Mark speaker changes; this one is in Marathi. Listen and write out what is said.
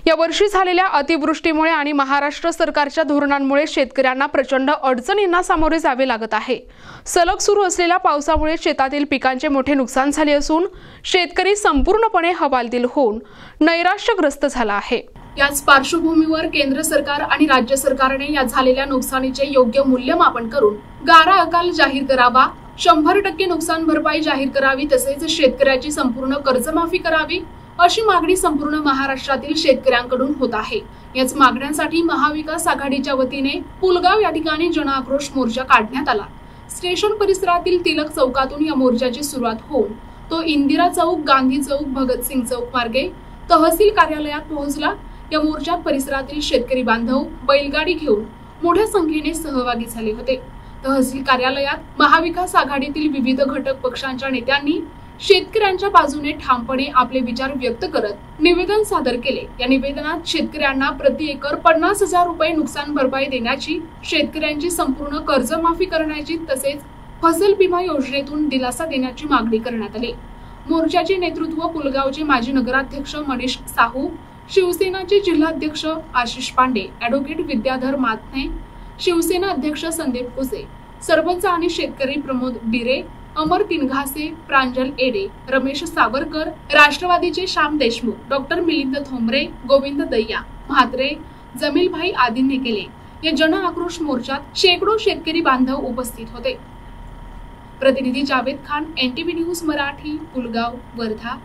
Speaker 1: यावर्षी झालेल्या अतिवृष्टीमुळे आणि महाराष्ट्र सरकारच्या धोरणांमुळे शेतकऱ्यांना प्रचंड अडचणींना सामोरे जावे लागत आहे। सलग सुरू असलेल्या पावसामुळे शेतातील पिकांचे मोठे नुकसान झाले असून शेतकरी संपूर्णपणे हवालदिल होऊन नैराश्यग्रस्त झाला आहे।
Speaker 2: याच पार्श्वभूमीवर केंद्र सरकार आणि राज्य सरकारने या झालेल्या नुकसानीचे योग्य मूल्यमापन करून गारा अकाल जाहीर करावा, 100% नुकसान भरपाई जाहीर करावी, तसेच शेतकऱ्याची संपूर्ण कर्जमाफी करावी अशी मागणी संपूर्ण महाराष्ट्रातील शेतकऱ्यांकडून होत आहे। याच मागण्यांसाठी महाविकास आघाडीच्या वतीने पुलगाव या ठिकाणी जनआक्रोश मोर्चा काढण्यात आला। स्टेशन परिसरातील तिलक चौकातून या मोर्चाची सुरुवात होऊन तो इंदिरा चौक, गांधी चौक, भगतसिंग चौक मार्गे तहसील कार्यालयात पोहोचला। या मोर्चात परिसरातील शेतकरी बांधव बैलगाडी घेऊन मोठ्या संख्येने सहभागी झाले होते। तहसील कार्यालयात महाविकास आघाडीतील विविध घटक पक्षांच्या नेत्यांनी शेतकऱ्यांच्या बाजूने ठामपणे आपले विचार व्यक्त करत निवेदन सादर केले। या निवेदनात शेतकऱ्यांना प्रति एकर 50,000 रुपये नुकसान भरपाई देण्याची, शेतकऱ्यांची संपूर्ण कर्जमाफी करण्याची तसेच फसल बीमा योजनेतून दिलासा देण्याची मागणी करण्यात आली। मोर्चाचे नेतृत्व पुलगावचे माजी नगराध्यक्ष मनीष साहू, शिवसेनाचे जिल्हाध्यक्ष आशिष पांडे, ॲडव्होकेट विद्याधर मातने, शिवसेना अध्यक्ष संदीप कुसे, सरपंच आणि शेतकरी प्रमोद बिरे, अमर तिनघासे, प्रांजल एडे, रमेश सावरकर, राष्ट्रवादीचे श्याम देशमुख, डॉक्टर मिलिंद थोंबरे, गोविंद दैया, म्हात्रे, जमीलभाई आदींनी केले। या जन आक्रोश मोर्चात शेकडो शेतकरी बांधव उपस्थित होते। प्रतिनिधी जावेद खान, NTV न्यूज मराठी, पुलगाव, वर्धा।